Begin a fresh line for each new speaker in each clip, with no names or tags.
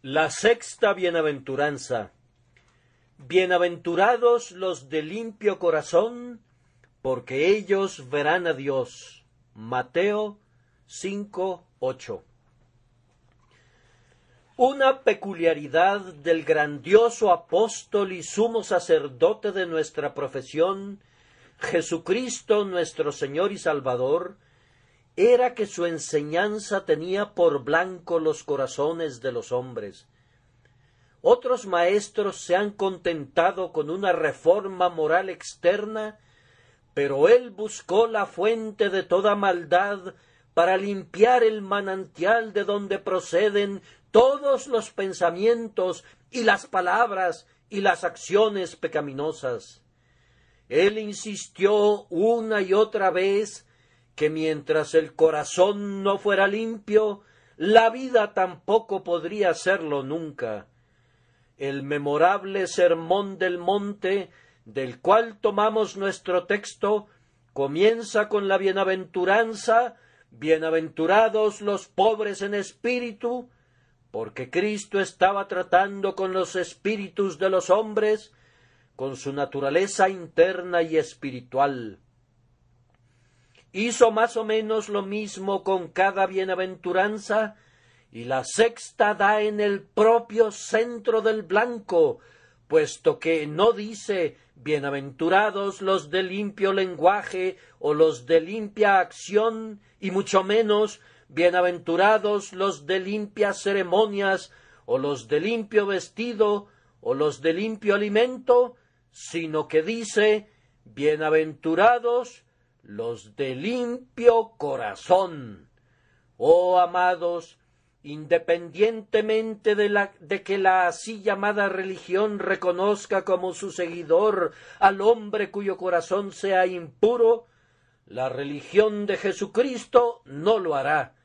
La sexta bienaventuranza. Bienaventurados los de limpio corazón, porque ellos verán a Dios. Mateo 5:8. Una peculiaridad del grandioso apóstol y sumo sacerdote de nuestra profesión, Jesucristo nuestro Señor y Salvador, era que su enseñanza tenía por blanco los corazones de los hombres. Otros maestros se han contentado con una reforma moral externa, pero él buscó la fuente de toda maldad para limpiar el manantial de donde proceden todos los pensamientos y las palabras y las acciones pecaminosas. Él insistió una y otra vez que mientras el corazón no fuera limpio, la vida tampoco podría serlo nunca. El memorable Sermón del Monte, del cual tomamos nuestro texto, comienza con la bienaventuranza: bienaventurados los pobres en espíritu, porque Cristo estaba tratando con los espíritus de los hombres, con su naturaleza interna y espiritual. Hizo más o menos lo mismo con cada bienaventuranza, y la sexta da en el propio centro del blanco, puesto que no dice bienaventurados los de limpio lenguaje o los de limpia acción, y mucho menos bienaventurados los de limpias ceremonias o los de limpio vestido o los de limpio alimento, sino que dice bienaventurados los de limpio corazón. Oh amados, independientemente de que la así llamada religión reconozca como su seguidor al hombre cuyo corazón sea impuro, la religión de Jesucristo no lo hará.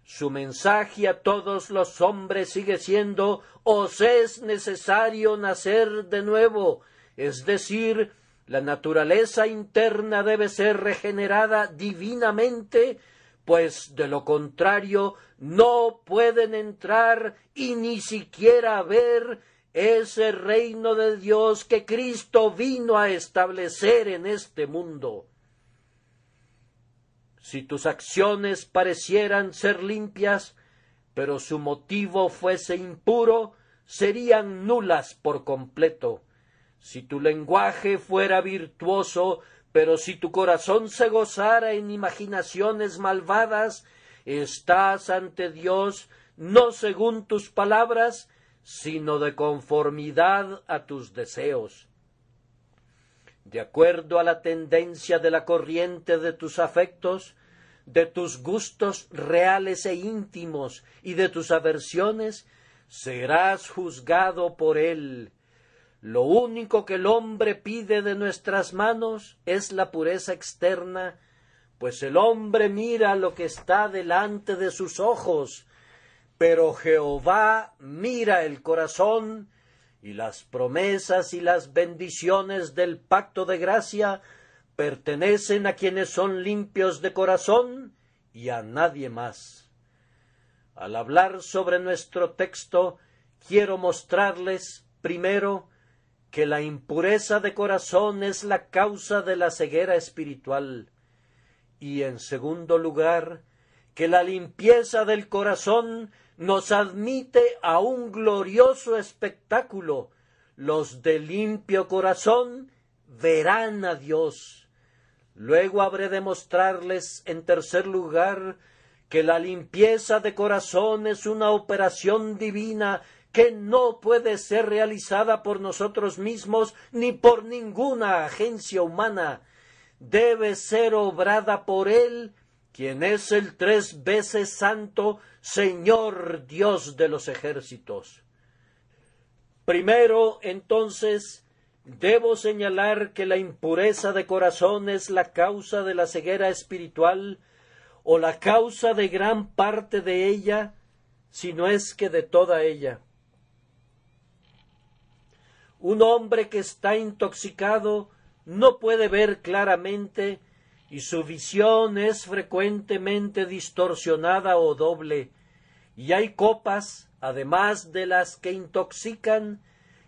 Su mensaje a todos los hombres sigue siendo: os es necesario nacer de nuevo, es decir, la naturaleza interna debe ser regenerada divinamente, pues de lo contrario no pueden entrar y ni siquiera ver ese reino de Dios que Cristo vino a establecer en este mundo. Si tus acciones parecieran ser limpias, pero su motivo fuese impuro, serían nulas por completo. Si tu lenguaje fuera virtuoso, pero si tu corazón se gozara en imaginaciones malvadas, estás ante Dios no según tus palabras, sino de conformidad a tus deseos. De acuerdo a la tendencia de la corriente de tus afectos, de tus gustos reales e íntimos y de tus aversiones, serás juzgado por él. Lo único que el hombre pide de nuestras manos es la pureza externa, pues el hombre mira lo que está delante de sus ojos, pero Jehová mira el corazón, y las promesas y las bendiciones del pacto de gracia pertenecen a quienes son limpios de corazón y a nadie más. Al hablar sobre nuestro texto, quiero mostrarles, primero, que la impureza de corazón es la causa de la ceguera espiritual, y en segundo lugar, que la limpieza del corazón nos admite a un glorioso espectáculo: los de limpio corazón verán a Dios. Luego habré de mostrarles, en tercer lugar, que la limpieza de corazón es una operación divina que no puede ser realizada por nosotros mismos ni por ninguna agencia humana. Debe ser obrada por Él, quien es el 3 veces santo Señor Dios de los ejércitos. Primero, entonces, debo señalar que la impureza de corazón es la causa de la ceguera espiritual, o la causa de gran parte de ella, si no es que de toda ella. Un hombre que está intoxicado no puede ver claramente, y su visión es frecuentemente distorsionada o doble, y hay copas, además de las que intoxican,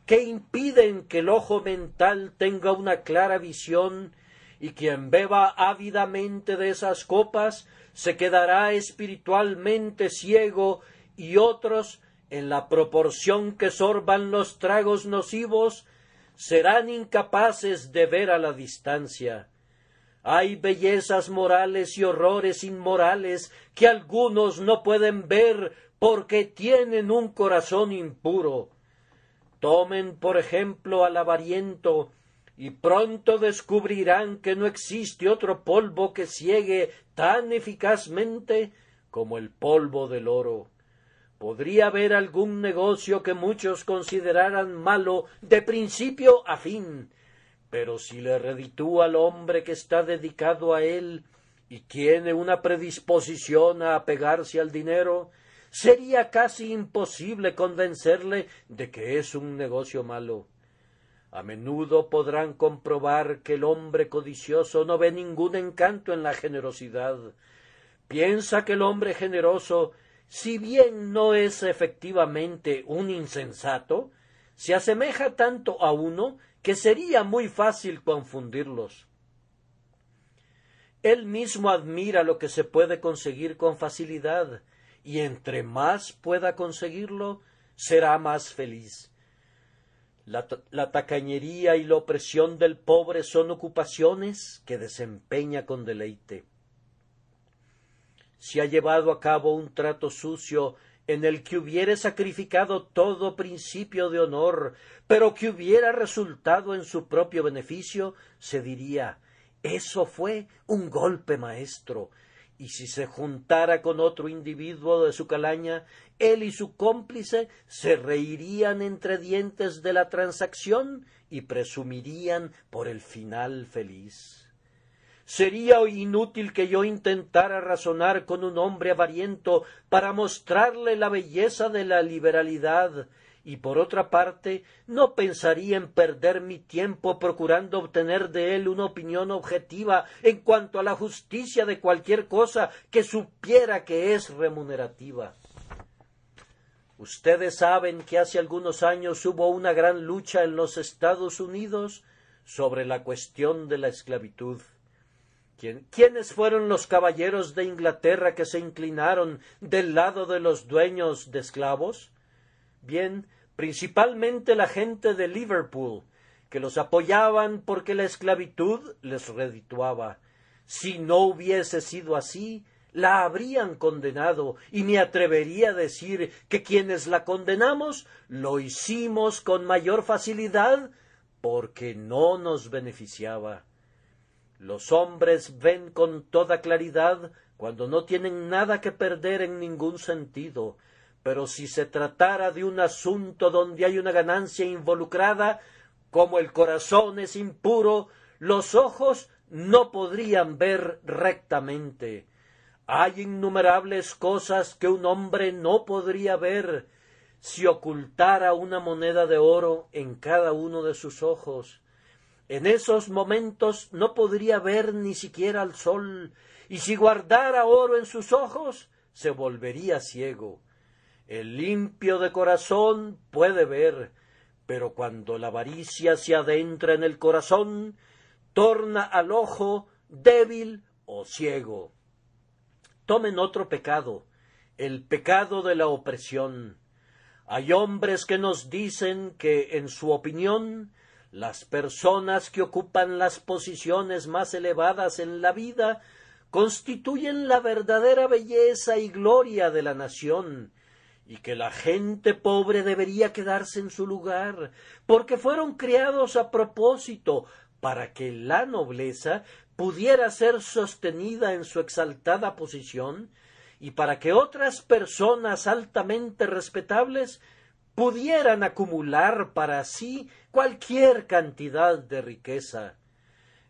que impiden que el ojo mental tenga una clara visión, y quien beba ávidamente de esas copas se quedará espiritualmente ciego, y otros, en la proporción que sorban los tragos nocivos, serán incapaces de ver a la distancia. Hay bellezas morales y horrores inmorales que algunos no pueden ver porque tienen un corazón impuro. Tomen, por ejemplo, al avariento, y pronto descubrirán que no existe otro polvo que ciegue tan eficazmente como el polvo del oro. Podría haber algún negocio que muchos consideraran malo de principio a fin, pero si le reditúa al hombre que está dedicado a él y tiene una predisposición a apegarse al dinero, sería casi imposible convencerle de que es un negocio malo. A menudo podrán comprobar que el hombre codicioso no ve ningún encanto en la generosidad. Piensa que el hombre generoso, si bien no es efectivamente un insensato, se asemeja tanto a uno que sería muy fácil confundirlos. Él mismo admira lo que se puede conseguir con facilidad, y entre más pueda conseguirlo, será más feliz. La tacañería y la opresión del pobre son ocupaciones que desempeña con deleite. Si ha llevado a cabo un trato sucio en el que hubiere sacrificado todo principio de honor, pero que hubiera resultado en su propio beneficio, se diría: eso fue un golpe maestro. Y si se juntara con otro individuo de su calaña, él y su cómplice se reirían entre dientes de la transacción y presumirían por el final feliz. Sería inútil que yo intentara razonar con un hombre avariento para mostrarle la belleza de la liberalidad, y por otra parte no pensaría en perder mi tiempo procurando obtener de él una opinión objetiva en cuanto a la justicia de cualquier cosa que supiera que es remunerativa. Ustedes saben que hace algunos años hubo una gran lucha en los Estados Unidos sobre la cuestión de la esclavitud. ¿Quiénes fueron los caballeros de Inglaterra que se inclinaron del lado de los dueños de esclavos? Bien, principalmente la gente de Liverpool, que los apoyaban porque la esclavitud les redituaba. Si no hubiese sido así, la habrían condenado, y me atrevería a decir que quienes la condenamos lo hicimos con mayor facilidad porque no nos beneficiaba. Los hombres ven con toda claridad cuando no tienen nada que perder en ningún sentido, pero si se tratara de un asunto donde hay una ganancia involucrada, como el corazón es impuro, los ojos no podrían ver rectamente. Hay innumerables cosas que un hombre no podría ver si ocultara una moneda de oro en cada uno de sus ojos. En esos momentos no podría ver ni siquiera al sol, y si guardara oro en sus ojos, se volvería ciego. El limpio de corazón puede ver, pero cuando la avaricia se adentra en el corazón, torna al ojo débil o ciego. Tomen otro pecado, el pecado de la opresión. Hay hombres que nos dicen que, en su opinión, las personas que ocupan las posiciones más elevadas en la vida constituyen la verdadera belleza y gloria de la nación, y que la gente pobre debería quedarse en su lugar, porque fueron creados a propósito para que la nobleza pudiera ser sostenida en su exaltada posición, y para que otras personas altamente respetables pudieran acumular para sí cualquier cantidad de riqueza.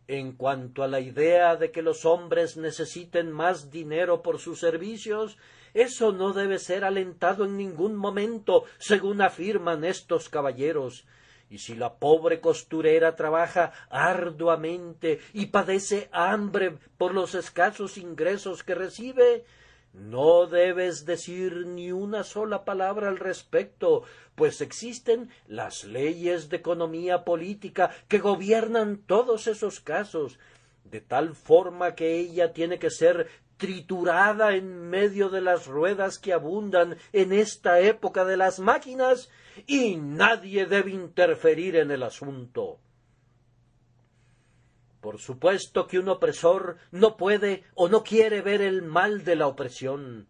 En cuanto a la idea de que los hombres necesiten más dinero por sus servicios, eso no debe ser alentado en ningún momento, según afirman estos caballeros. Y si la pobre costurera trabaja arduamente y padece hambre por los escasos ingresos que recibe, No debes decir ni una sola palabra al respecto, pues existen las leyes de economía política que gobiernan todos esos casos, de tal forma que ella tiene que ser triturada en medio de las ruedas que abundan en esta época de las máquinas, y nadie debe interferir en el asunto. Por supuesto que un opresor no puede o no quiere ver el mal de la opresión.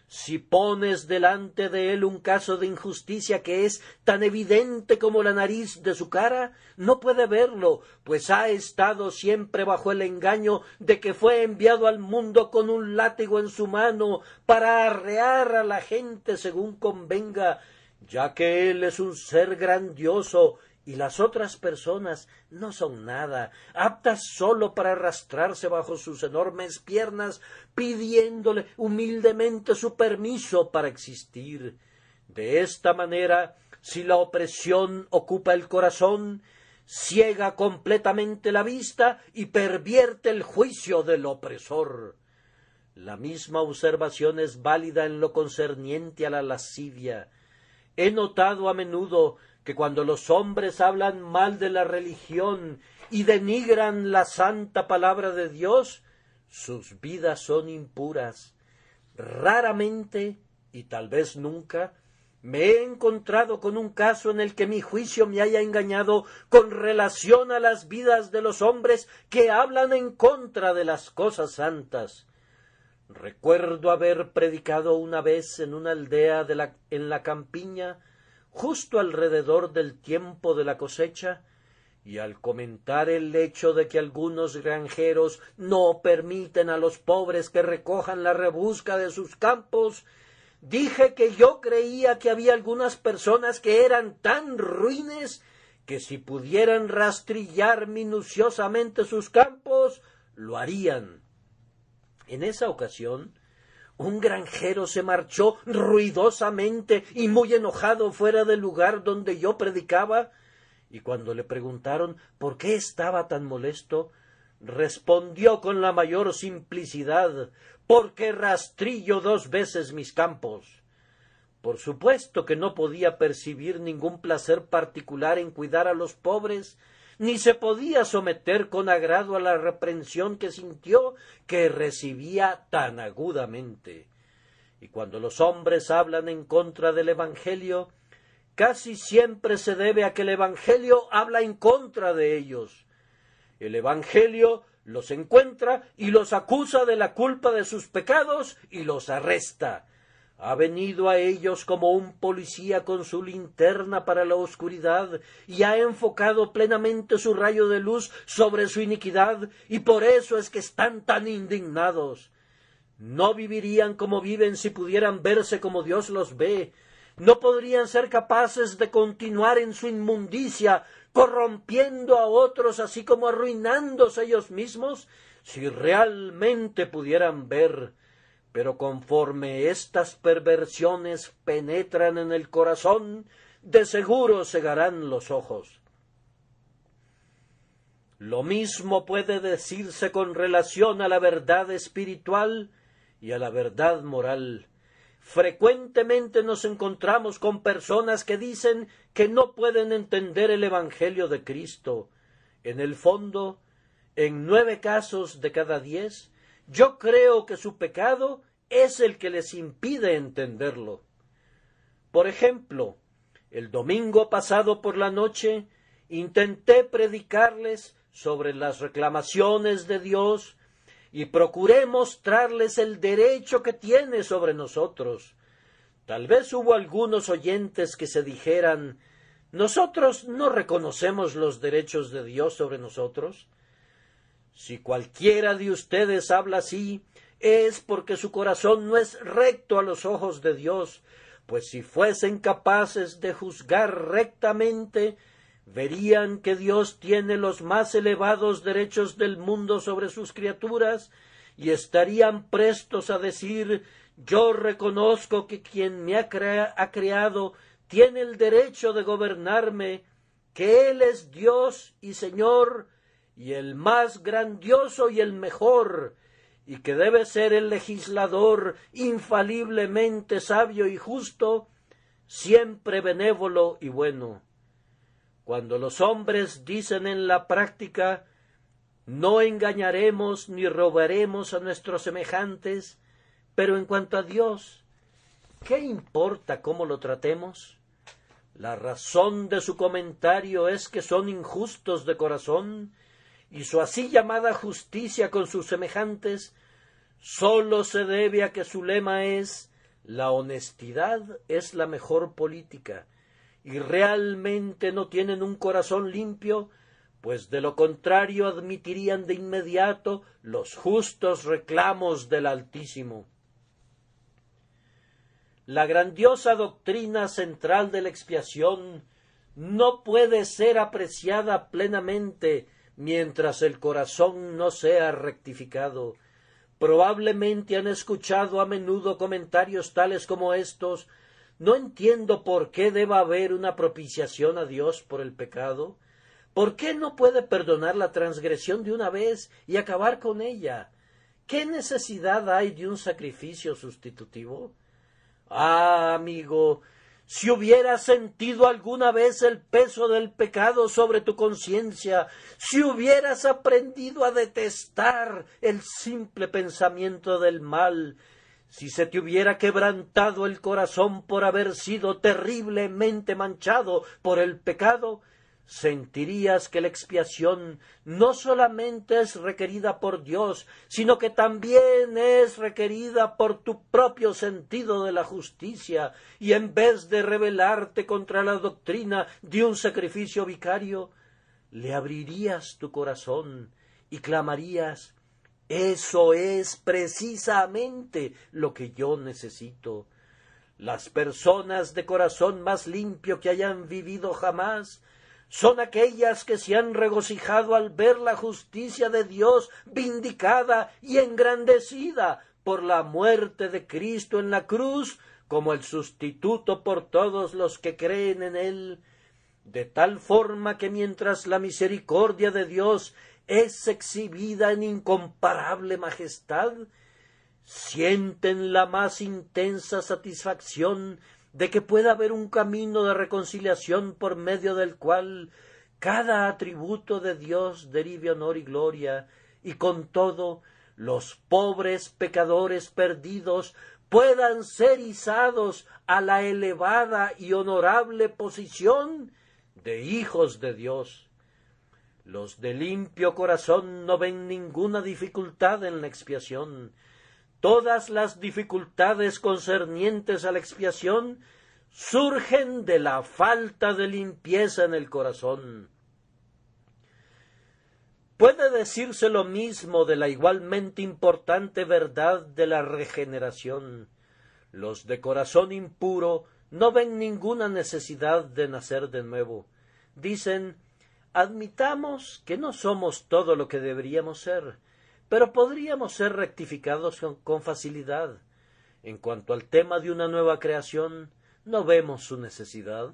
Si pones delante de él un caso de injusticia que es tan evidente como la nariz de su cara, no puede verlo, pues ha estado siempre bajo el engaño de que fue enviado al mundo con un látigo en su mano para arrear a la gente según convenga, ya que él es un ser grandioso y las otras personas no son nada, aptas sólo para arrastrarse bajo sus enormes piernas, pidiéndole humildemente su permiso para existir. De esta manera, si la opresión ocupa el corazón, ciega completamente la vista y pervierte el juicio del opresor. La misma observación es válida en lo concerniente a la lascivia. He notado a menudo que cuando los hombres hablan mal de la religión y denigran la santa palabra de Dios, sus vidas son impuras. Raramente, y tal vez nunca, me he encontrado con un caso en el que mi juicio me haya engañado con relación a las vidas de los hombres que hablan en contra de las cosas santas. Recuerdo haber predicado una vez en una aldea en la campiña, justo alrededor del tiempo de la cosecha, y al comentar el hecho de que algunos granjeros no permiten a los pobres que recojan la rebusca de sus campos, dije que yo creía que había algunas personas que eran tan ruines que si pudieran rastrillar minuciosamente sus campos, lo harían. En esa ocasión, un granjero se marchó ruidosamente y muy enojado fuera del lugar donde yo predicaba, y cuando le preguntaron por qué estaba tan molesto, respondió con la mayor simplicidad: porque rastrillo 2 veces mis campos. Por supuesto que no podía percibir ningún placer particular en cuidar a los pobres, ni se podía someter con agrado a la reprensión que sintió que recibía tan agudamente. Y cuando los hombres hablan en contra del Evangelio, casi siempre se debe a que el Evangelio habla en contra de ellos. El Evangelio los encuentra y los acusa de la culpa de sus pecados y los arresta. Ha venido a ellos como un policía con su linterna para la oscuridad y ha enfocado plenamente su rayo de luz sobre su iniquidad, y por eso es que están tan indignados. No vivirían como viven si pudieran verse como Dios los ve. No podrían ser capaces de continuar en su inmundicia, corrompiendo a otros así como arruinándose ellos mismos, si realmente pudieran ver. Pero conforme estas perversiones penetran en el corazón, de seguro cegarán los ojos. Lo mismo puede decirse con relación a la verdad espiritual y a la verdad moral. Frecuentemente nos encontramos con personas que dicen que no pueden entender el Evangelio de Cristo. En el fondo, en 9 casos de cada 10, yo creo que su pecado es el que les impide entenderlo. Por ejemplo, el domingo pasado por la noche intenté predicarles sobre las reclamaciones de Dios y procuré mostrarles el derecho que tiene sobre nosotros. Tal vez hubo algunos oyentes que se dijeran: ¿nosotros no reconocemos los derechos de Dios sobre nosotros? Si cualquiera de ustedes habla así, es porque su corazón no es recto a los ojos de Dios, pues si fuesen capaces de juzgar rectamente, verían que Dios tiene los más elevados derechos del mundo sobre sus criaturas, y estarían prestos a decir: yo reconozco que quien me ha creado tiene el derecho de gobernarme, que Él es Dios y Señor, y el más grandioso y el mejor, y que debe ser el legislador infaliblemente sabio y justo, siempre benévolo y bueno. Cuando los hombres dicen en la práctica no engañaremos ni robaremos a nuestros semejantes, pero en cuanto a Dios, ¿qué importa cómo lo tratemos? La razón de su comentario es que son injustos de corazón, y su así llamada justicia con sus semejantes sólo se debe a que su lema es la honestidad es la mejor política, y realmente no tienen un corazón limpio, pues de lo contrario admitirían de inmediato los justos reclamos del Altísimo. La grandiosa doctrina central de la expiación no puede ser apreciada plenamente mientras el corazón no sea rectificado. Probablemente han escuchado a menudo comentarios tales como estos: no entiendo por qué deba haber una propiciación a Dios por el pecado. ¿Por qué no puede perdonar la transgresión de una vez y acabar con ella? ¿Qué necesidad hay de un sacrificio sustitutivo? Ah, amigo, si hubieras sentido alguna vez el peso del pecado sobre tu conciencia, si hubieras aprendido a detestar el simple pensamiento del mal, si se te hubiera quebrantado el corazón por haber sido terriblemente manchado por el pecado, sentirías que la expiación no solamente es requerida por Dios, sino que también es requerida por tu propio sentido de la justicia, y en vez de rebelarte contra la doctrina de un sacrificio vicario, le abrirías tu corazón y clamarías: eso es precisamente lo que yo necesito. Las personas de corazón más limpio que hayan vivido jamás son aquellas que se han regocijado al ver la justicia de Dios vindicada y engrandecida por la muerte de Cristo en la cruz como el sustituto por todos los que creen en él, de tal forma que mientras la misericordia de Dios es exhibida en incomparable majestad, sienten la más intensa satisfacción de que pueda haber un camino de reconciliación por medio del cual cada atributo de Dios derive honor y gloria, y con todo los pobres pecadores perdidos puedan ser izados a la elevada y honorable posición de hijos de Dios. Los de limpio corazón no ven ninguna dificultad en la expiación. Todas las dificultades concernientes a la expiación surgen de la falta de limpieza en el corazón. Puede decirse lo mismo de la igualmente importante verdad de la regeneración. Los de corazón impuro no ven ninguna necesidad de nacer de nuevo. Dicen: admitamos que no somos todo lo que deberíamos ser, pero podríamos ser rectificados con facilidad. En cuanto al tema de una nueva creación, no vemos su necesidad.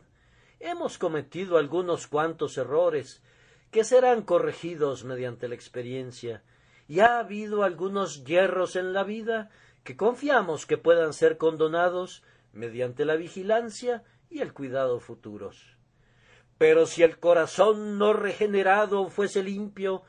Hemos cometido algunos cuantos errores que serán corregidos mediante la experiencia, y ha habido algunos yerros en la vida que confiamos que puedan ser condonados mediante la vigilancia y el cuidado futuros. Pero si el corazón no regenerado fuese limpio,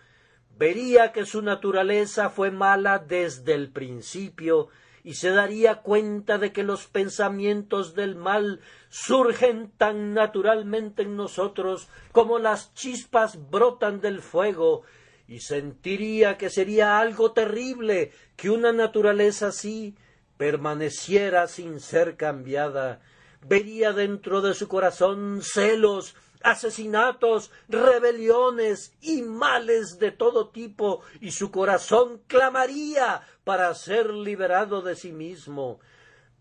vería que su naturaleza fue mala desde el principio, y se daría cuenta de que los pensamientos del mal surgen tan naturalmente en nosotros como las chispas brotan del fuego, y sentiría que sería algo terrible que una naturaleza así permaneciera sin ser cambiada. Vería dentro de su corazón celos, asesinatos, rebeliones y males de todo tipo, y su corazón clamaría para ser liberado de sí mismo.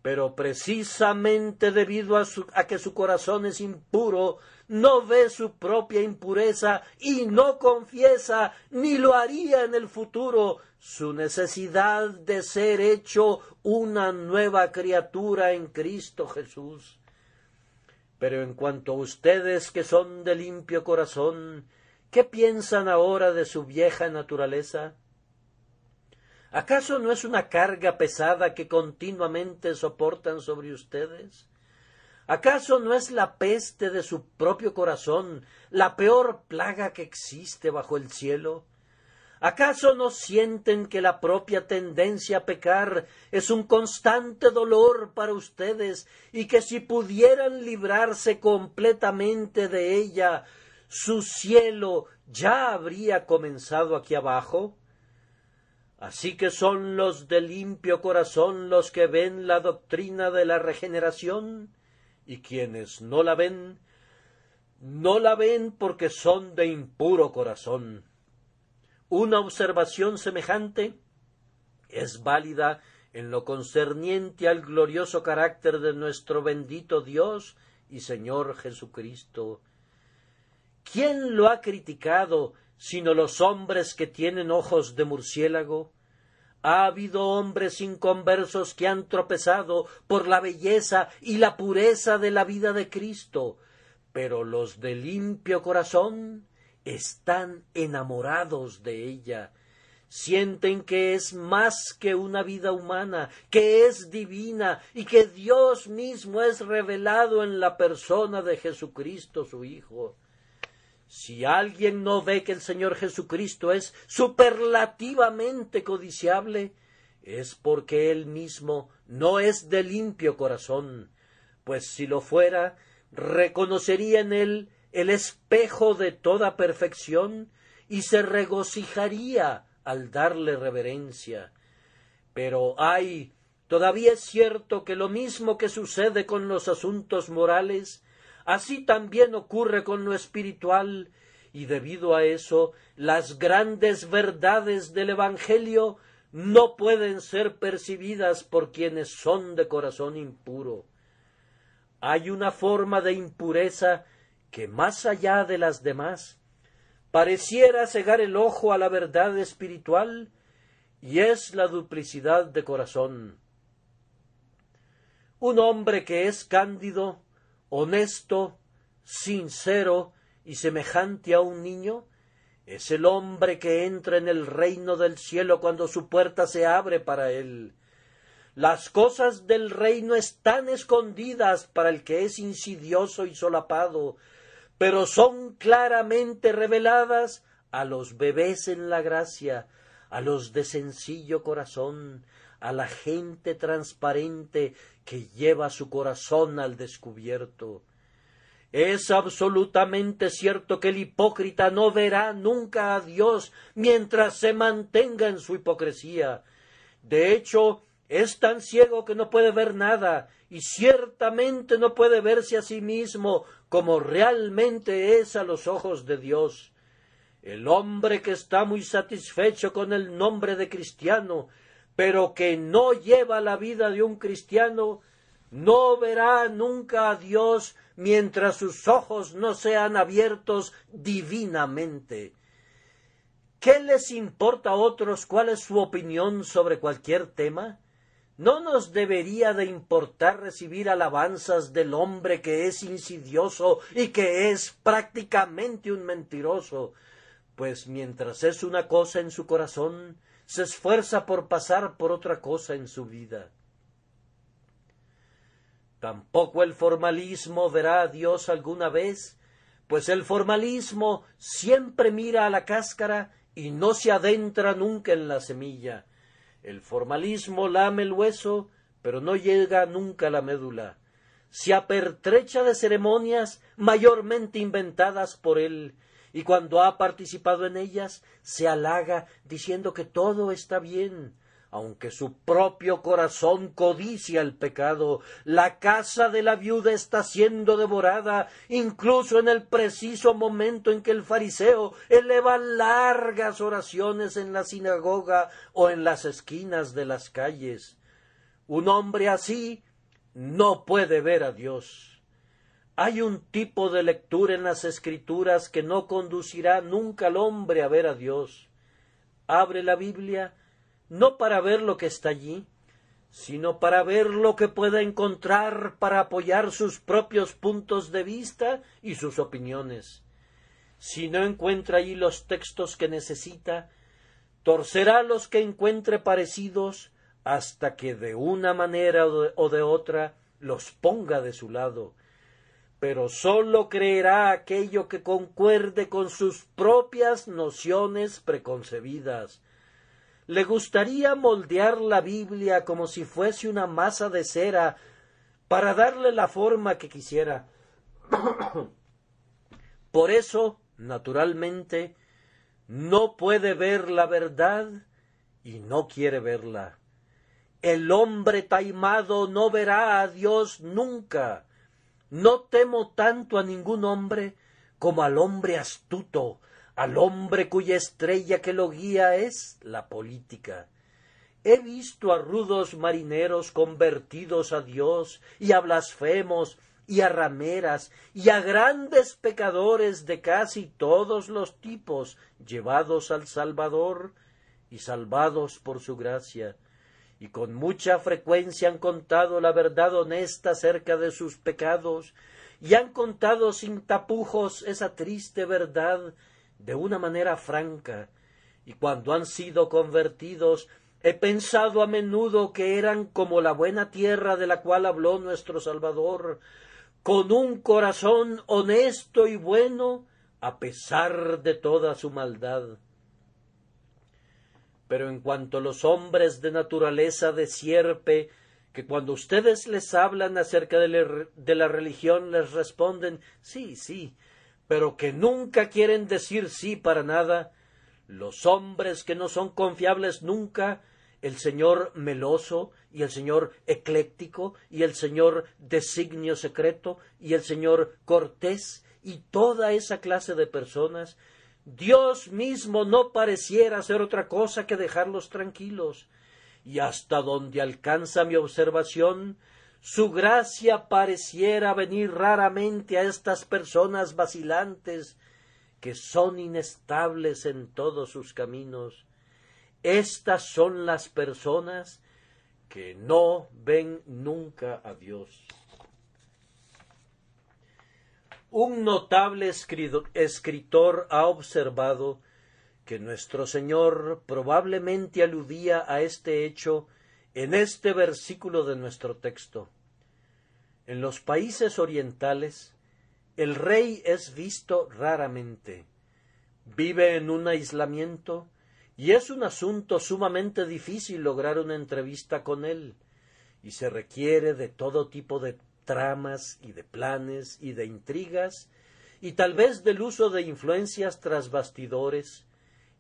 Pero precisamente debido a que su corazón es impuro, no ve su propia impureza y no confiesa, ni lo haría en el futuro, su necesidad de ser hecho una nueva criatura en Cristo Jesús. Pero en cuanto a ustedes que son de limpio corazón, ¿qué piensan ahora de su vieja naturaleza? ¿Acaso no es una carga pesada que continuamente soportan sobre ustedes? ¿Acaso no es la peste de su propio corazón la peor plaga que existe bajo el cielo? ¿Acaso no sienten que la propia tendencia a pecar es un constante dolor para ustedes y que si pudieran librarse completamente de ella, su cielo ya habría comenzado aquí abajo? Así que son los de limpio corazón los que ven la doctrina de la regeneración, y quienes no la ven porque son de impuro corazón. Una observación semejante es válida en lo concerniente al glorioso carácter de nuestro bendito Dios y Señor Jesucristo. ¿Quién lo ha criticado sino los hombres que tienen ojos de murciélago? Ha habido hombres inconversos que han tropezado por la belleza y la pureza de la vida de Cristo, pero los de limpio corazón están enamorados de ella. Sienten que es más que una vida humana, que es divina y que Dios mismo es revelado en la persona de Jesucristo su Hijo. Si alguien no ve que el Señor Jesucristo es superlativamente codiciable, es porque él mismo no es de limpio corazón, pues si lo fuera, reconocería en él el espejo de toda perfección y se regocijaría al darle reverencia. Pero todavía es cierto que lo mismo que sucede con los asuntos morales, así también ocurre con lo espiritual, y debido a eso, las grandes verdades del Evangelio no pueden ser percibidas por quienes son de corazón impuro. Hay una forma de impureza que, más allá de las demás, pareciera cegar el ojo a la verdad espiritual, y es la duplicidad de corazón. Un hombre que es cándido, honesto, sincero y semejante a un niño, es el hombre que entra en el reino del cielo cuando su puerta se abre para él. Las cosas del reino están escondidas para el que es insidioso y solapado, pero son claramente reveladas a los bebés en la gracia, a los de sencillo corazón, a la gente transparente que lleva su corazón al descubierto. Es absolutamente cierto que el hipócrita no verá nunca a Dios mientras se mantenga en su hipocresía. De hecho, es tan ciego que no puede ver nada, y ciertamente no puede verse a sí mismo como realmente es a los ojos de Dios. El hombre que está muy satisfecho con el nombre de cristiano, pero que no lleva la vida de un cristiano, no verá nunca a Dios mientras sus ojos no sean abiertos divinamente. ¿Qué les importa a otros cuál es su opinión sobre cualquier tema? ¿No nos debería de importar recibir alabanzas del hombre que es insidioso y que es prácticamente un mentiroso? Pues mientras es una cosa en su corazón, se esfuerza por pasar por otra cosa en su vida. Tampoco el formalismo verá a Dios alguna vez, pues el formalismo siempre mira a la cáscara y no se adentra nunca en la semilla. El formalismo lame el hueso, pero no llega nunca a la médula. Se apertrecha de ceremonias mayormente inventadas por él, y cuando ha participado en ellas, se halaga diciendo que todo está bien, aunque su propio corazón codicia el pecado. La casa de la viuda está siendo devorada, incluso en el preciso momento en que el fariseo eleva largas oraciones en la sinagoga o en las esquinas de las calles. Un hombre así no puede ver a Dios. Hay un tipo de lectura en las Escrituras que no conducirá nunca al hombre a ver a Dios. Abre la Biblia no para ver lo que está allí, sino para ver lo que pueda encontrar para apoyar sus propios puntos de vista y sus opiniones. Si no encuentra allí los textos que necesita, torcerá a los que encuentre parecidos hasta que de una manera o de otra los ponga de su lado, pero sólo creerá aquello que concuerde con sus propias nociones preconcebidas. Le gustaría moldear la Biblia como si fuese una masa de cera para darle la forma que quisiera. Por eso, naturalmente, no puede ver la verdad y no quiere verla. El hombre taimado no verá a Dios nunca. No temo tanto a ningún hombre como al hombre astuto, al hombre cuya estrella que lo guía es la política. He visto a rudos marineros convertidos a Dios y a blasfemos y a rameras y a grandes pecadores de casi todos los tipos llevados al Salvador y salvados por su gracia, y con mucha frecuencia han contado la verdad honesta acerca de sus pecados y han contado sin tapujos esa triste verdad de una manera franca, y cuando han sido convertidos he pensado a menudo que eran como la buena tierra de la cual habló nuestro Salvador, con un corazón honesto y bueno a pesar de toda su maldad. Pero en cuanto a los hombres de naturaleza de sierpe, que cuando ustedes les hablan acerca de la religión les responden sí, sí, pero que nunca quieren decir sí para nada, los hombres que no son confiables nunca, el señor meloso y el señor ecléctico y el señor designio secreto y el señor cortés y toda esa clase de personas, Dios mismo no pareciera hacer otra cosa que dejarlos tranquilos, y hasta donde alcanza mi observación, su gracia pareciera venir raramente a estas personas vacilantes, que son inestables en todos sus caminos. Estas son las personas que no ven nunca a Dios. Un notable escritor ha observado que nuestro Señor probablemente aludía a este hecho en este versículo de nuestro texto. En los países orientales, el rey es visto raramente, vive en un aislamiento, y es un asunto sumamente difícil lograr una entrevista con él, y se requiere de todo tipo de tramas y de planes y de intrigas, y tal vez del uso de influencias tras bastidores,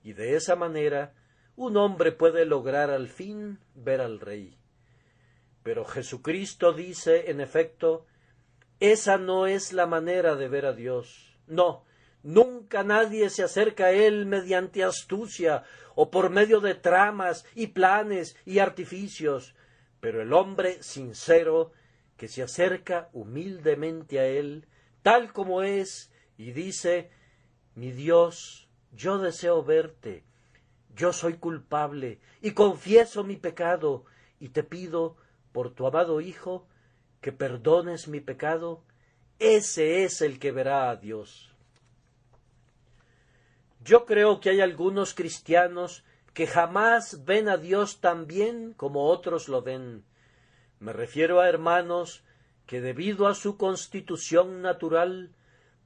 y de esa manera un hombre puede lograr al fin ver al rey. Pero Jesucristo dice, en efecto, esa no es la manera de ver a Dios. No, nunca nadie se acerca a Él mediante astucia o por medio de tramas y planes y artificios, pero el hombre sincero que se acerca humildemente a Él, tal como es, y dice, mi Dios, yo deseo verte, yo soy culpable y confieso mi pecado y te pido por tu amado Hijo que perdones mi pecado, ese es el que verá a Dios. Yo creo que hay algunos cristianos que jamás ven a Dios tan bien como otros lo ven. Me refiero a hermanos que debido a su constitución natural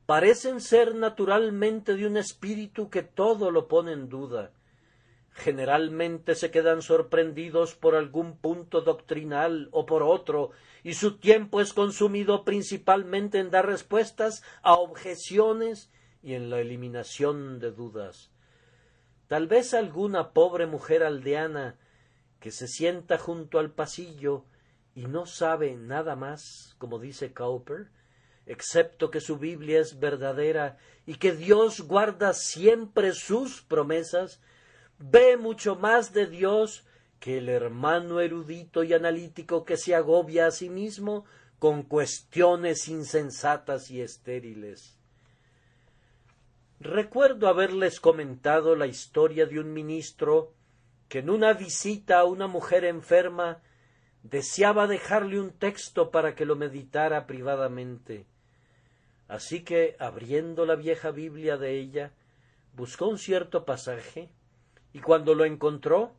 parecen ser naturalmente de un espíritu que todo lo pone en duda. Generalmente se quedan sorprendidos por algún punto doctrinal o por otro, y su tiempo es consumido principalmente en dar respuestas a objeciones y en la eliminación de dudas. Tal vez alguna pobre mujer aldeana que se sienta junto al pasillo y no sabe nada más, como dice Cowper, excepto que su Biblia es verdadera y que Dios guarda siempre sus promesas, ve mucho más de Dios que el hermano erudito y analítico que se agobia a sí mismo con cuestiones insensatas y estériles. Recuerdo haberles comentado la historia de un ministro que en una visita a una mujer enferma deseaba dejarle un texto para que lo meditara privadamente. Así que, abriendo la vieja Biblia de ella, buscó un cierto pasaje y cuando lo encontró,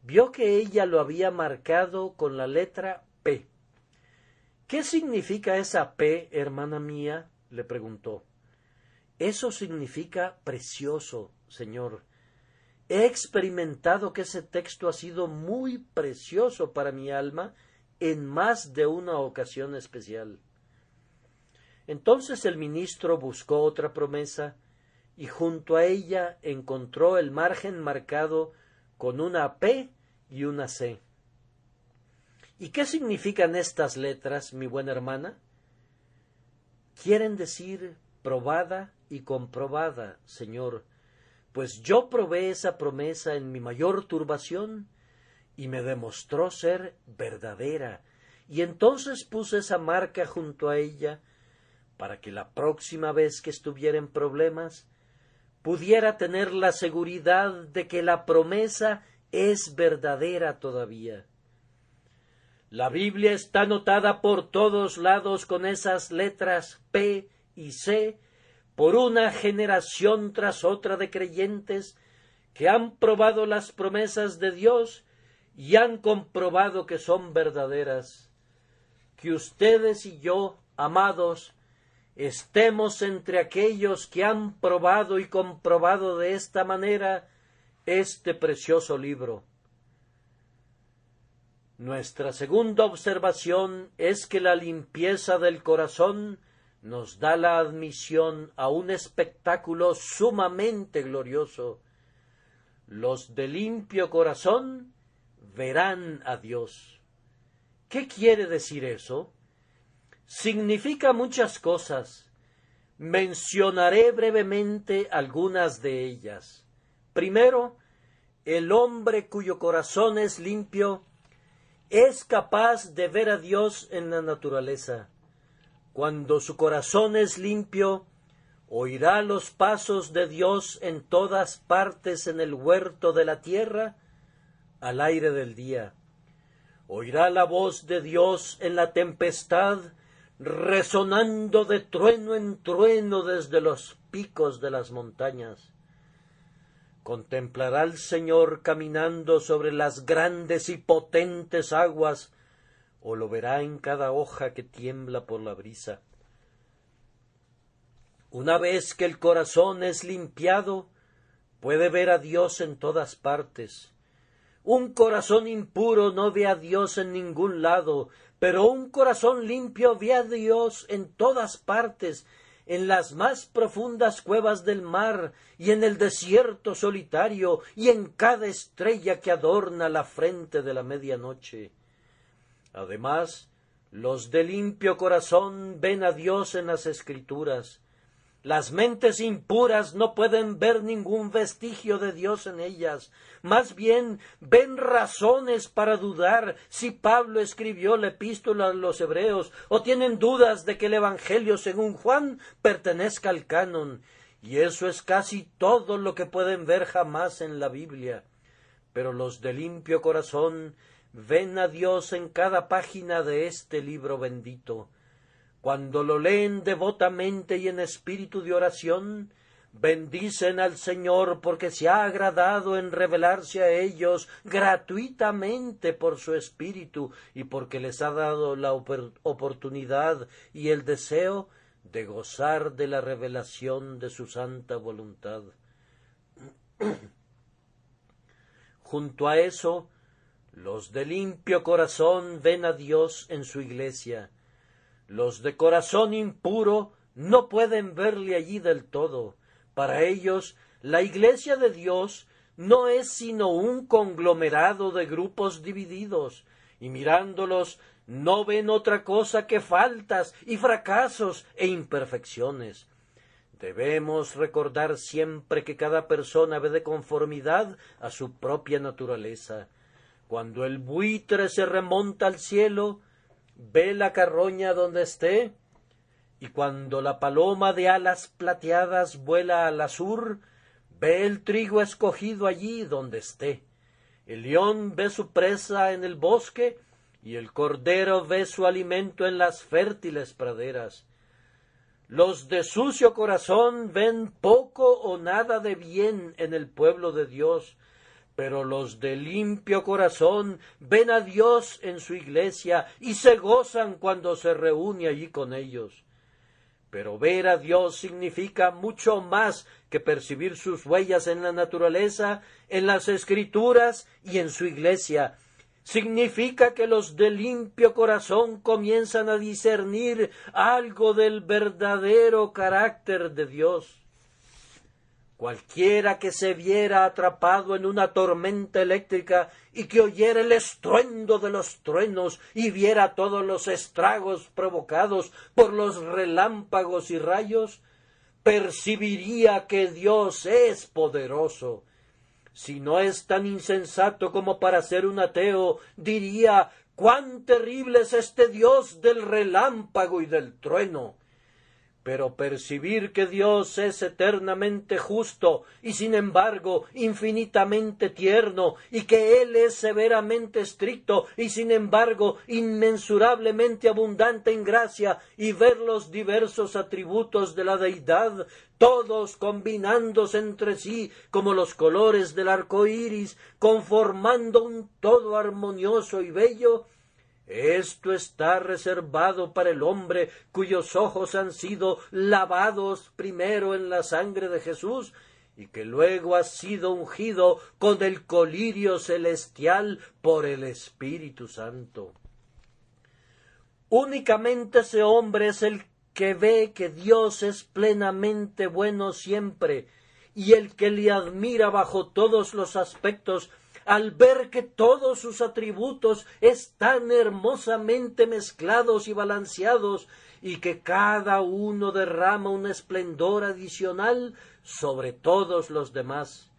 vio que ella lo había marcado con la letra P. —¿Qué significa esa P, hermana mía? —le preguntó. —Eso significa precioso, señor. He experimentado que ese texto ha sido muy precioso para mi alma en más de una ocasión especial. Entonces el ministro buscó otra promesa y junto a ella encontró el margen marcado con una P y una C. —¿Y qué significan estas letras, mi buena hermana? —Quieren decir probada y comprobada, señor, pues yo probé esa promesa en mi mayor turbación y me demostró ser verdadera, y entonces puse esa marca junto a ella para que la próxima vez que estuviera en problemas pudiera tener la seguridad de que la promesa es verdadera todavía. La Biblia está anotada por todos lados con esas letras P y C por una generación tras otra de creyentes que han probado las promesas de Dios y han comprobado que son verdaderas. Que ustedes y yo, amados, estemos entre aquellos que han probado y comprobado de esta manera este precioso libro. Nuestra segunda observación es que la limpieza del corazón nos da la admisión a un espectáculo sumamente glorioso. Los de limpio corazón verán a Dios. ¿Qué quiere decir eso? Significa muchas cosas. Mencionaré brevemente algunas de ellas. Primero, el hombre cuyo corazón es limpio es capaz de ver a Dios en la naturaleza. Cuando su corazón es limpio, oirá los pasos de Dios en todas partes en el huerto de la tierra, al aire del día. Oirá la voz de Dios en la tempestad, resonando de trueno en trueno desde los picos de las montañas. Contemplará al Señor caminando sobre las grandes y potentes aguas, o lo verá en cada hoja que tiembla por la brisa. Una vez que el corazón es limpiado, puede ver a Dios en todas partes. Un corazón impuro no ve a Dios en ningún lado, pero un corazón limpio ve a Dios en todas partes, en las más profundas cuevas del mar, y en el desierto solitario, y en cada estrella que adorna la frente de la medianoche. Además, los de limpio corazón ven a Dios en las Escrituras. Las mentes impuras no pueden ver ningún vestigio de Dios en ellas. Más bien ven razones para dudar si Pablo escribió la epístola a los Hebreos, o tienen dudas de que el Evangelio según Juan pertenezca al canon. Y eso es casi todo lo que pueden ver jamás en la Biblia. Pero los de limpio corazón ven a Dios en cada página de este libro bendito. Cuando lo leen devotamente y en espíritu de oración, bendicen al Señor porque se ha agradado en revelarse a ellos gratuitamente por su espíritu y porque les ha dado la oportunidad y el deseo de gozar de la revelación de su santa voluntad. Junto a eso, los de limpio corazón ven a Dios en su iglesia. Los de corazón impuro no pueden verle allí del todo. Para ellos, la iglesia de Dios no es sino un conglomerado de grupos divididos, y mirándolos no ven otra cosa que faltas y fracasos e imperfecciones. Debemos recordar siempre que cada persona ve de conformidad a su propia naturaleza. Cuando el buitre se remonta al cielo, ve la carroña donde esté, y cuando la paloma de alas plateadas vuela al azur, ve el trigo escogido allí donde esté. El león ve su presa en el bosque, y el cordero ve su alimento en las fértiles praderas. Los de sucio corazón ven poco o nada de bien en el pueblo de Dios, Pero los de limpio corazón ven a Dios en su iglesia y se gozan cuando se reúne allí con ellos. Pero ver a Dios significa mucho más que percibir sus huellas en la naturaleza, en las Escrituras y en su iglesia. Significa que los de limpio corazón comienzan a discernir algo del verdadero carácter de Dios. Cualquiera que se viera atrapado en una tormenta eléctrica y que oyera el estruendo de los truenos y viera todos los estragos provocados por los relámpagos y rayos, percibiría que Dios es poderoso. Si no es tan insensato como para ser un ateo, diría: «¡Cuán terrible es este Dios del relámpago y del trueno!». Pero percibir que Dios es eternamente justo y sin embargo infinitamente tierno, y que Él es severamente estricto y sin embargo inmensurablemente abundante en gracia, y ver los diversos atributos de la deidad, todos combinándose entre sí como los colores del arco iris, conformando un todo armonioso y bello, esto está reservado para el hombre cuyos ojos han sido lavados primero en la sangre de Jesús y que luego ha sido ungido con el colirio celestial por el Espíritu Santo. Únicamente ese hombre es el que ve que Dios es plenamente bueno siempre, y el que le admira bajo todos los aspectos, al ver que todos sus atributos están hermosamente mezclados y balanceados, y que cada uno derrama un esplendor adicional sobre todos los demás.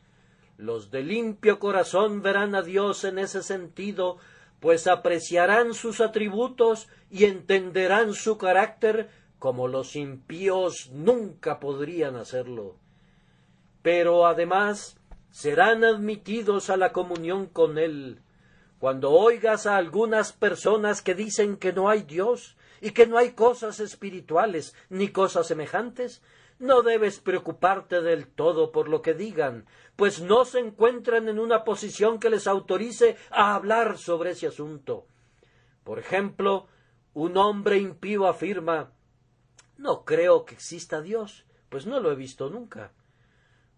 Los de limpio corazón verán a Dios en ese sentido, pues apreciarán sus atributos y entenderán su carácter como los impíos nunca podrían hacerlo. Pero además serán admitidos a la comunión con Él. Cuando oigas a algunas personas que dicen que no hay Dios y que no hay cosas espirituales ni cosas semejantes, no debes preocuparte del todo por lo que digan, pues no se encuentran en una posición que les autorice a hablar sobre ese asunto. Por ejemplo, un hombre impío afirma: «No creo que exista Dios, pues no lo he visto nunca».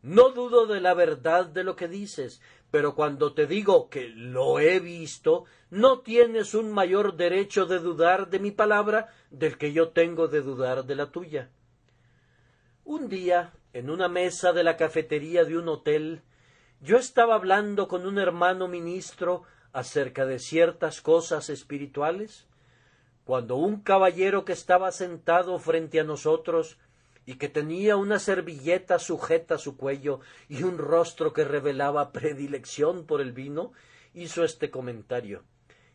No dudo de la verdad de lo que dices, pero cuando te digo que lo he visto, no tienes un mayor derecho de dudar de mi palabra del que yo tengo de dudar de la tuya. Un día, en una mesa de la cafetería de un hotel, yo estaba hablando con un hermano ministro acerca de ciertas cosas espirituales, cuando un caballero que estaba sentado frente a nosotros y que tenía una servilleta sujeta a su cuello y un rostro que revelaba predilección por el vino, hizo este comentario: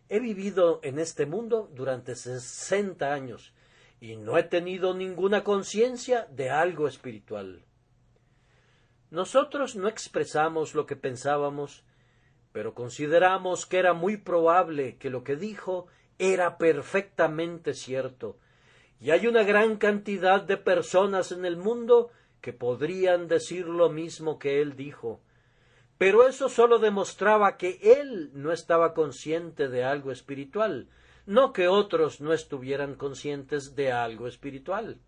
«He vivido en este mundo durante 60 años y no he tenido ninguna conciencia de algo espiritual». Nosotros no expresamos lo que pensábamos, pero consideramos que era muy probable que lo que dijo era perfectamente cierto. Y hay una gran cantidad de personas en el mundo que podrían decir lo mismo que él dijo. Pero eso sólo demostraba que él no estaba consciente de algo espiritual, no que otros no estuvieran conscientes de algo espiritual.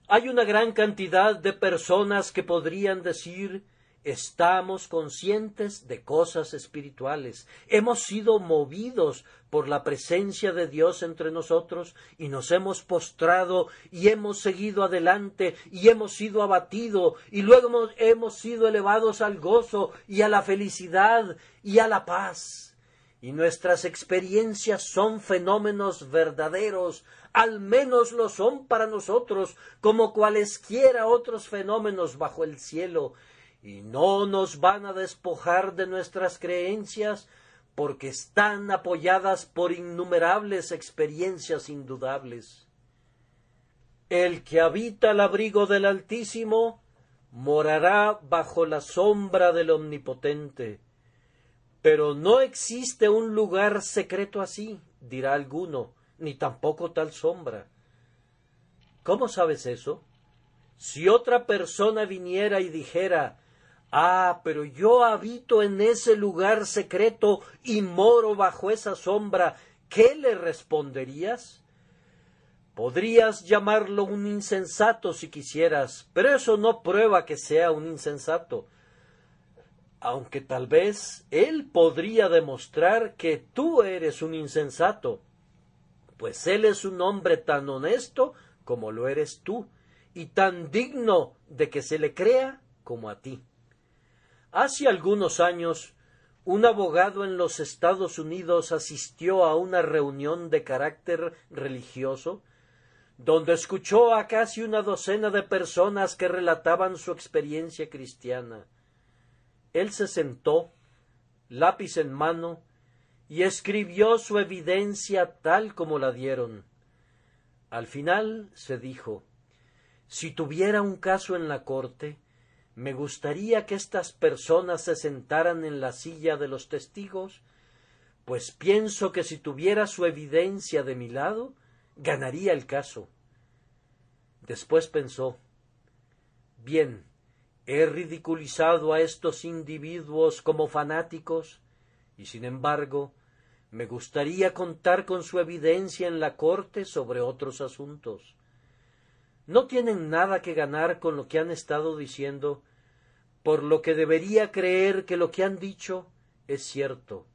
Hay una gran cantidad de personas que podrían decir: estamos conscientes de cosas espirituales, hemos sido movidos por la presencia de Dios entre nosotros y nos hemos postrado y hemos seguido adelante y hemos sido abatidos y luego hemos sido elevados al gozo y a la felicidad y a la paz. Y nuestras experiencias son fenómenos verdaderos, al menos lo son para nosotros, como cualesquiera otros fenómenos bajo el cielo, y no nos van a despojar de nuestras creencias porque están apoyadas por innumerables experiencias indudables. El que habita al abrigo del Altísimo morará bajo la sombra del Omnipotente. Pero no existe un lugar secreto así, dirá alguno, ni tampoco tal sombra. ¿Cómo sabes eso? Si otra persona viniera y dijera: Ah, pero yo habito en ese lugar secreto y moro bajo esa sombra. ¿Qué le responderías? Podrías llamarlo un insensato si quisieras, pero eso no prueba que sea un insensato. Aunque tal vez él podría demostrar que tú eres un insensato, pues él es un hombre tan honesto como lo eres tú, y tan digno de que se le crea como a ti. Hace algunos años, un abogado en los Estados Unidos asistió a una reunión de carácter religioso, donde escuchó a casi una docena de personas que relataban su experiencia cristiana. Él se sentó, lápiz en mano, y escribió su evidencia tal como la dieron. Al final se dijo: si tuviera un caso en la corte, me gustaría que estas personas se sentaran en la silla de los testigos, pues pienso que si tuviera su evidencia de mi lado, ganaría el caso. Después pensó: bien, he ridiculizado a estos individuos como fanáticos, y sin embargo, me gustaría contar con su evidencia en la corte sobre otros asuntos. No tienen nada que ganar con lo que han estado diciendo, por lo que debería creer que lo que han dicho es cierto.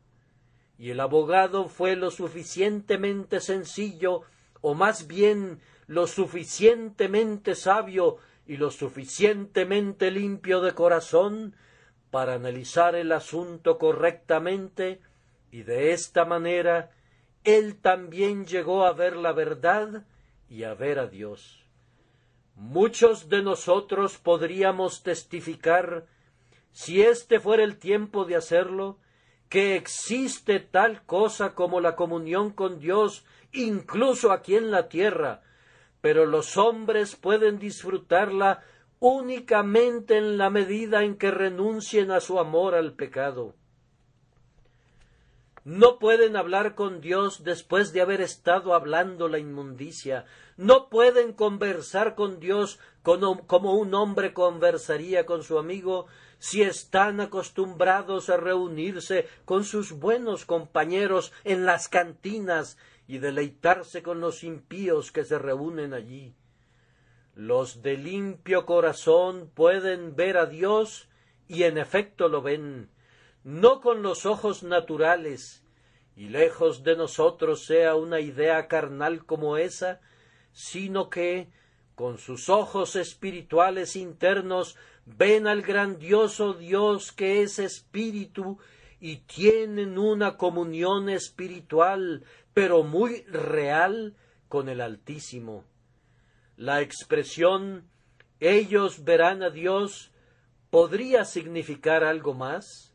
Y el abogado fue lo suficientemente sencillo, o más bien lo suficientemente sabio y lo suficientemente limpio de corazón para analizar el asunto correctamente, y de esta manera él también llegó a ver la verdad y a ver a Dios. Muchos de nosotros podríamos testificar, si este fuera el tiempo de hacerlo, que existe tal cosa como la comunión con Dios, incluso aquí en la tierra, pero los hombres pueden disfrutarla únicamente en la medida en que renuncien a su amor al pecado. No pueden hablar con Dios después de haber estado hablando la inmundicia. No pueden conversar con Dios como un hombre conversaría con su amigo si están acostumbrados a reunirse con sus buenos compañeros en las cantinas y deleitarse con los impíos que se reúnen allí. Los de limpio corazón pueden ver a Dios, y en efecto lo ven, no con los ojos naturales, y lejos de nosotros sea una idea carnal como esa, sino que, con sus ojos espirituales internos, ven al grandioso Dios que es espíritu, y tienen una comunión espiritual, pero muy real, con el Altísimo. La expresión «ellos verán a Dios» podría significar algo más.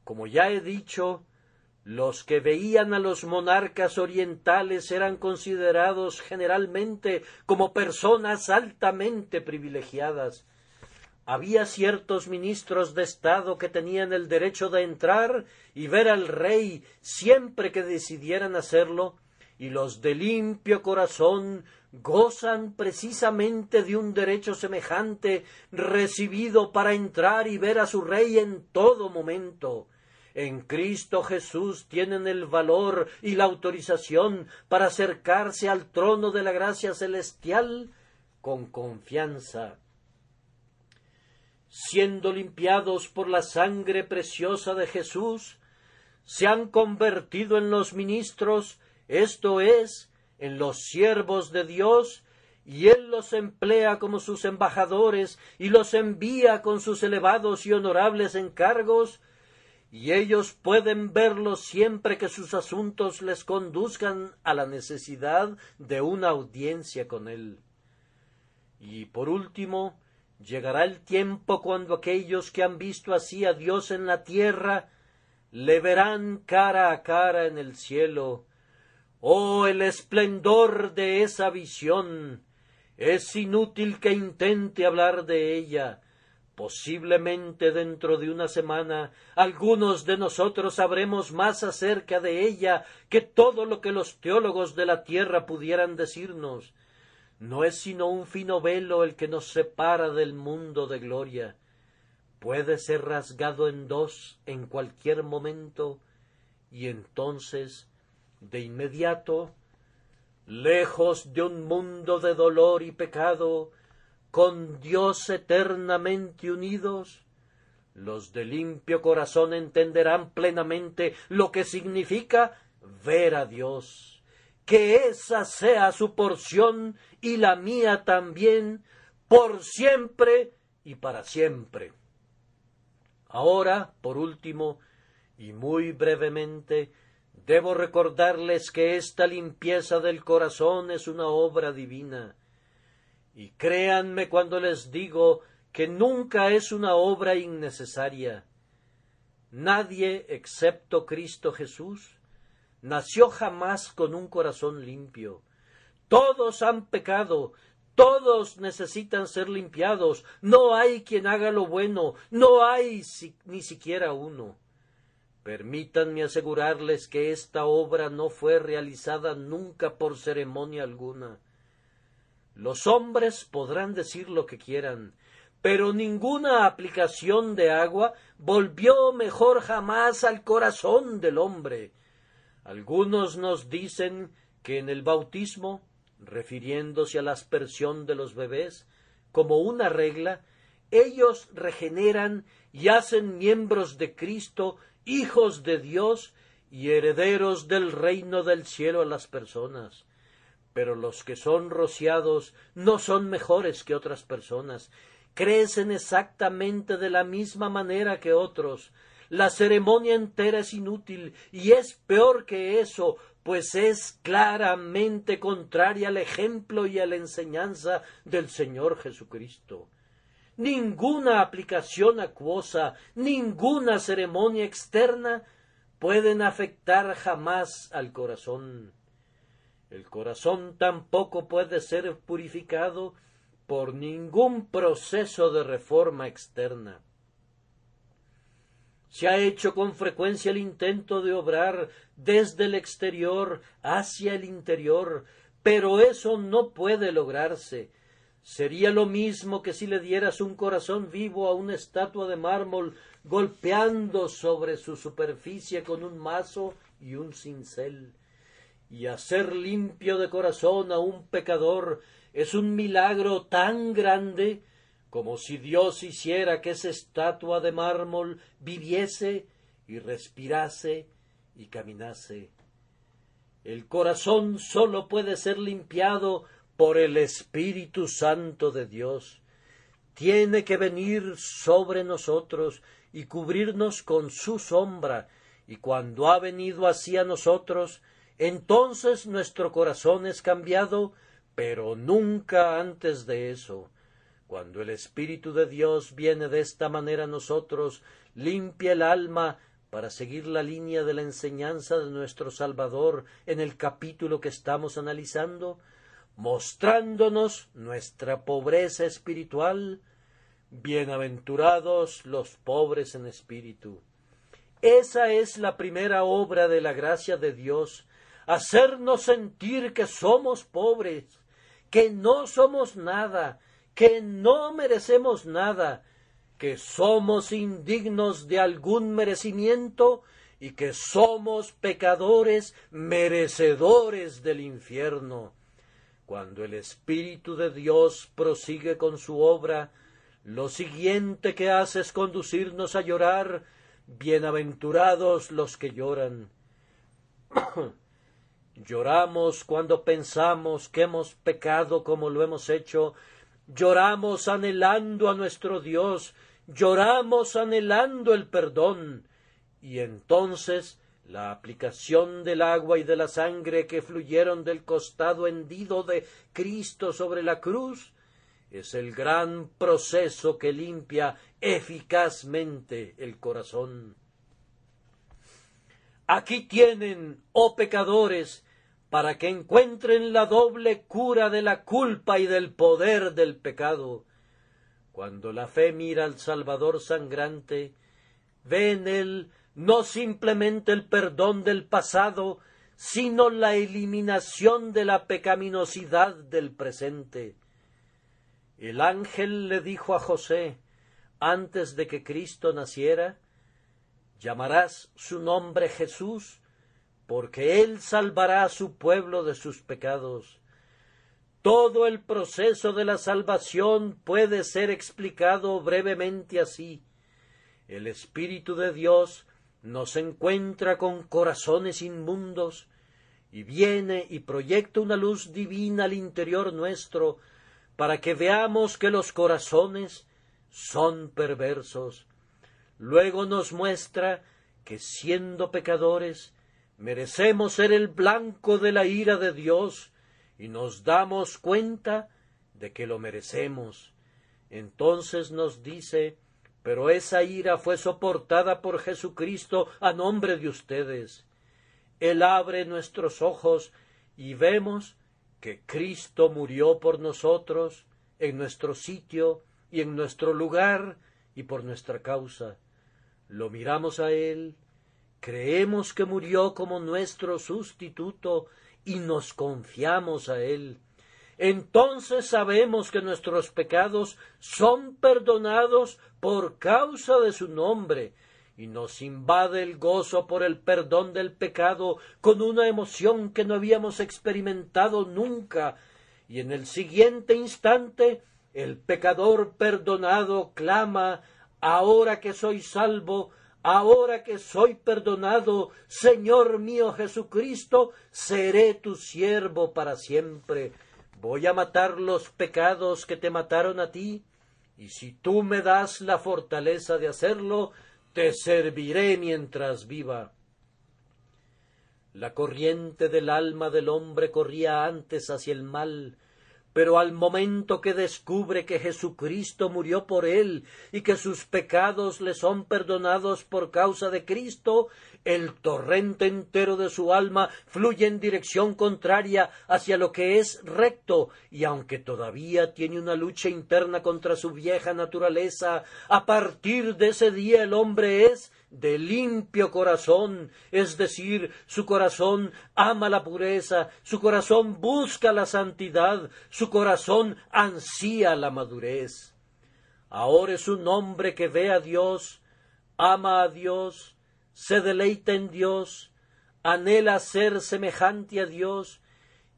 Como ya he dicho, los que veían a los monarcas orientales eran considerados generalmente como personas altamente privilegiadas. Había ciertos ministros de Estado que tenían el derecho de entrar y ver al rey siempre que decidieran hacerlo, y los de limpio corazón gozan precisamente de un derecho semejante recibido para entrar y ver a su rey en todo momento. En Cristo Jesús tienen el valor y la autorización para acercarse al trono de la gracia celestial con confianza. Siendo limpiados por la sangre preciosa de Jesús, se han convertido en los ministros, esto es, en los siervos de Dios, y Él los emplea como sus embajadores y los envía con sus elevados y honorables encargos, y ellos pueden verlo siempre que sus asuntos les conduzcan a la necesidad de una audiencia con Él. Y por último, llegará el tiempo cuando aquellos que han visto así a Dios en la tierra le verán cara a cara en el cielo. ¡Oh, el esplendor de esa visión! Es inútil que intente hablar de ella. Posiblemente dentro de una semana algunos de nosotros sabremos más acerca de ella que todo lo que los teólogos de la tierra pudieran decirnos. No es sino un fino velo el que nos separa del mundo de gloria. puede ser rasgado en dos en cualquier momento, y entonces, de inmediato, lejos de un mundo de dolor y pecado, con Dios eternamente unidos, los de limpio corazón entenderán plenamente lo que significa ver a Dios. Que esa sea su porción y la mía también, por siempre y para siempre. Ahora, por último, y muy brevemente, debo recordarles que esta limpieza del corazón es una obra divina. Y créanme cuando les digo que nunca es una obra innecesaria. Nadie, excepto Cristo Jesús, nació jamás con un corazón limpio. Todos han pecado, todos necesitan ser limpiados. No hay quien haga lo bueno, no hay ni siquiera uno. Permítanme asegurarles que esta obra no fue realizada nunca por ceremonia alguna. Los hombres podrán decir lo que quieran, pero ninguna aplicación de agua volvió mejor jamás al corazón del hombre. Algunos nos dicen que en el bautismo, refiriéndose a la aspersión de los bebés, como una regla, ellos regeneran y hacen miembros de Cristo, hijos de Dios y herederos del reino del cielo a las personas. Pero los que son rociados no son mejores que otras personas, crecen exactamente de la misma manera que otros. La ceremonia entera es inútil, y es peor que eso, pues es claramente contraria al ejemplo y a la enseñanza del Señor Jesucristo. Ninguna aplicación acuosa, ninguna ceremonia externa pueden afectar jamás al corazón. El corazón tampoco puede ser purificado por ningún proceso de reforma externa. Se ha hecho con frecuencia el intento de obrar desde el exterior hacia el interior, pero eso no puede lograrse. Sería lo mismo que si le dieras un corazón vivo a una estatua de mármol, golpeando sobre su superficie con un mazo y un cincel. Y hacer limpio de corazón a un pecador es un milagro tan grande como si Dios hiciera que esa estatua de mármol viviese y respirase y caminase. El corazón sólo puede ser limpiado por el Espíritu Santo de Dios. Tiene que venir sobre nosotros y cubrirnos con su sombra, y cuando ha venido hacia nosotros, entonces nuestro corazón es cambiado, pero nunca antes de eso. Cuando el Espíritu de Dios viene de esta manera a nosotros, limpia el alma para seguir la línea de la enseñanza de nuestro Salvador en el capítulo que estamos analizando, mostrándonos nuestra pobreza espiritual. Bienaventurados los pobres en espíritu. Esa es la primera obra de la gracia de Dios, hacernos sentir que somos pobres, que no somos nada, que no merecemos nada, que somos indignos de algún merecimiento y que somos pecadores merecedores del infierno. Cuando el Espíritu de Dios prosigue con su obra, lo siguiente que hace es conducirnos a llorar. Bienaventurados los que lloran. Lloramos cuando pensamos que hemos pecado como lo hemos hecho. Lloramos anhelando a nuestro Dios. Lloramos anhelando el perdón. Y entonces la aplicación del agua y de la sangre que fluyeron del costado hendido de Cristo sobre la cruz es el gran proceso que limpia eficazmente el corazón. Aquí tienen, oh pecadores, para que encuentren la doble cura de la culpa y del poder del pecado. Cuando la fe mira al Salvador sangrante, ve en él no simplemente el perdón del pasado, sino la eliminación de la pecaminosidad del presente. El ángel le dijo a José: antes de que Cristo naciera? Llamarás su nombre Jesús, porque él salvará a su pueblo de sus pecados. Todo el proceso de la salvación puede ser explicado brevemente así. El Espíritu de Dios nos encuentra con corazones inmundos y viene y proyecta una luz divina al interior nuestro para que veamos que los corazones son perversos. Luego nos muestra que, siendo pecadores, merecemos ser el blanco de la ira de Dios y nos damos cuenta de que lo merecemos. Entonces nos dice: pero esa ira fue soportada por Jesucristo a nombre de ustedes. Él abre nuestros ojos y vemos que Cristo murió por nosotros, en nuestro sitio y en nuestro lugar y por nuestra causa. Lo miramos a Él, creemos que murió como nuestro sustituto y nos confiamos a Él. Entonces sabemos que nuestros pecados son perdonados por causa de su nombre, y nos invade el gozo por el perdón del pecado con una emoción que no habíamos experimentado nunca, y en el siguiente instante el pecador perdonado clama: ahora que soy salvo, ahora que soy perdonado, Señor mío Jesucristo, seré tu siervo para siempre. Voy a matar los pecados que te mataron a ti, y si tú me das la fortaleza de hacerlo, te serviré mientras viva. La corriente del alma del hombre corría antes hacia el mal, pero al momento que descubre que Jesucristo murió por él y que sus pecados le son perdonados por causa de Cristo, el torrente entero de su alma fluye en dirección contraria hacia lo que es recto, y aunque todavía tiene una lucha interna contra su vieja naturaleza, a partir de ese día el hombre es de limpio corazón, es decir, su corazón ama la pureza, su corazón busca la santidad, su corazón ansía la madurez. Ahora es un hombre que ve a Dios, ama a Dios, se deleita en Dios, anhela ser semejante a Dios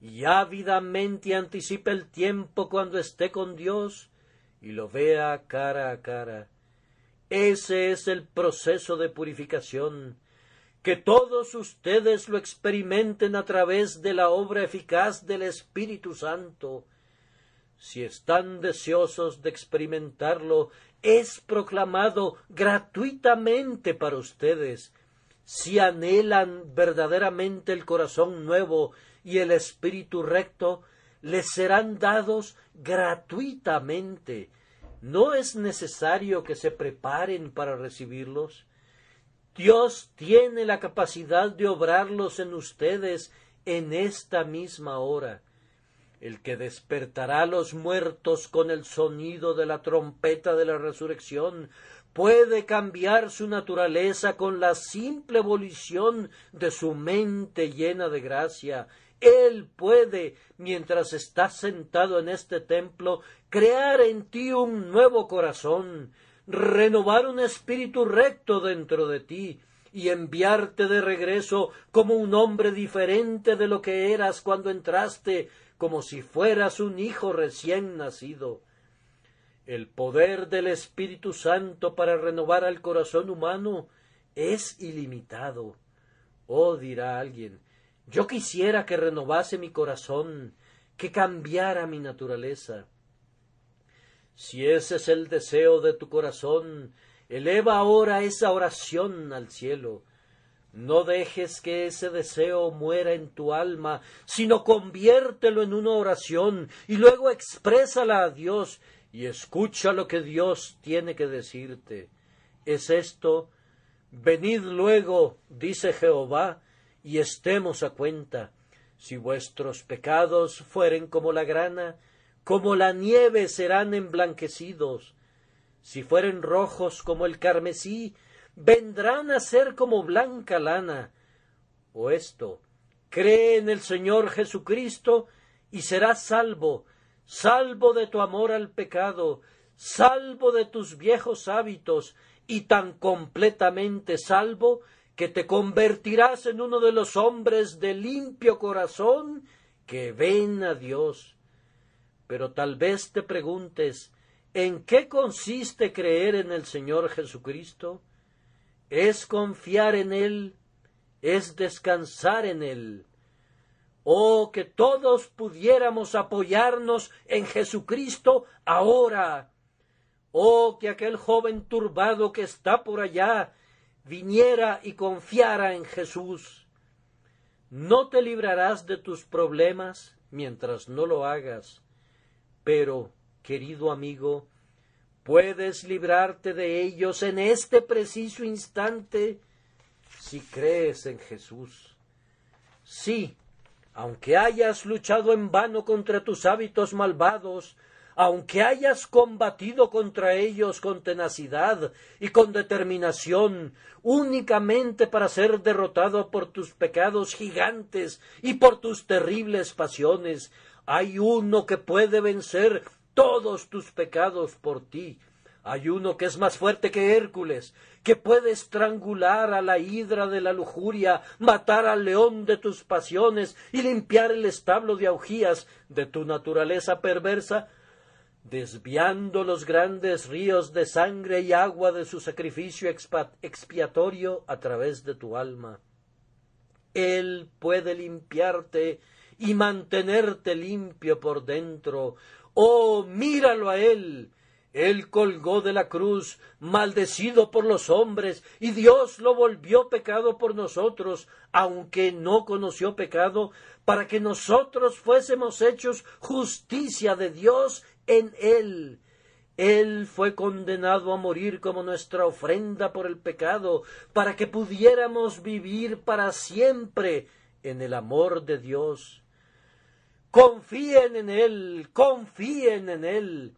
y ávidamente anticipa el tiempo cuando esté con Dios y lo vea cara a cara. Ese es el proceso de purificación. Que todos ustedes lo experimenten a través de la obra eficaz del Espíritu Santo. Si están deseosos de experimentarlo, es proclamado gratuitamente para ustedes. Si anhelan verdaderamente el corazón nuevo y el espíritu recto, les serán dados gratuitamente. No es necesario que se preparen para recibirlos. Dios tiene la capacidad de obrarlos en ustedes en esta misma hora. El que despertará a los muertos con el sonido de la trompeta de la resurrección puede cambiar su naturaleza con la simple volición de su mente llena de gracia. Él puede, mientras estás sentado en este templo, crear en ti un nuevo corazón, renovar un espíritu recto dentro de ti y enviarte de regreso como un hombre diferente de lo que eras cuando entraste, como si fueras un hijo recién nacido. El poder del Espíritu Santo para renovar al corazón humano es ilimitado. Oh, dirá alguien, yo quisiera que renovase mi corazón, que cambiara mi naturaleza. Si ese es el deseo de tu corazón, eleva ahora esa oración al cielo. No dejes que ese deseo muera en tu alma, sino conviértelo en una oración y luego exprésala a Dios y escucha lo que Dios tiene que decirte. ¿Es esto? Venid luego, dice Jehová, y estemos a cuenta. Si vuestros pecados fueren como la grana, como la nieve serán emblanquecidos. Si fueren rojos como el carmesí, vendrán a ser como blanca lana. O esto, cree en el Señor Jesucristo y serás salvo, salvo de tu amor al pecado, salvo de tus viejos hábitos y tan completamente salvo que te convertirás en uno de los hombres de limpio corazón que ven a Dios. Pero tal vez te preguntes, ¿en qué consiste creer en el Señor Jesucristo? ¿Es confiar en Él? ¿Es descansar en Él? Oh, que todos pudiéramos apoyarnos en Jesucristo ahora. Oh, que aquel joven turbado que está por allá viniera y confiara en Jesús. No te librarás de tus problemas mientras no lo hagas, pero, querido amigo, puedes librarte de ellos en este preciso instante si crees en Jesús. Sí, aunque hayas luchado en vano contra tus hábitos malvados, aunque hayas combatido contra ellos con tenacidad y con determinación, únicamente para ser derrotado por tus pecados gigantes y por tus terribles pasiones, hay uno que puede vencer todos tus pecados por ti. Hay uno que es más fuerte que Hércules, que puede estrangular a la hidra de la lujuria, matar al león de tus pasiones y limpiar el establo de augías de tu naturaleza perversa, desviando los grandes ríos de sangre y agua de su sacrificio expiatorio a través de tu alma. Él puede limpiarte y mantenerte limpio por dentro. ¡Oh, míralo a Él! Él colgó de la cruz, maldecido por los hombres, y Dios lo volvió pecado por nosotros, aunque no conoció pecado, para que nosotros fuésemos hechos justicia de Dios en Él. Él fue condenado a morir como nuestra ofrenda por el pecado, para que pudiéramos vivir para siempre en el amor de Dios. Confíen en Él, confíen en Él.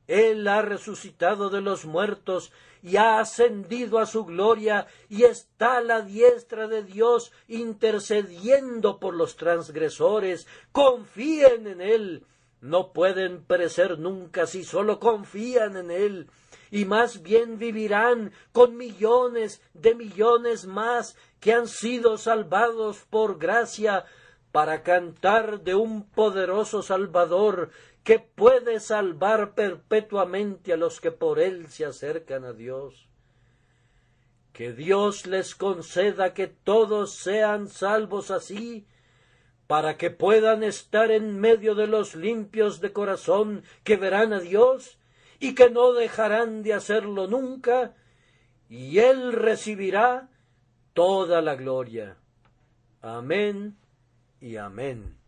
Él ha resucitado de los muertos y ha ascendido a su gloria y está a la diestra de Dios intercediendo por los transgresores. Confíen en Él. No pueden perecer nunca si solo confían en Él, y más bien vivirán con millones de millones más que han sido salvados por gracia, para cantar de un poderoso Salvador que puede salvar perpetuamente a los que por Él se acercan a Dios. Que Dios les conceda que todos sean salvos así, para que puedan estar en medio de los limpios de corazón que verán a Dios y que no dejarán de hacerlo nunca, y Él recibirá toda la gloria. Amén y amén.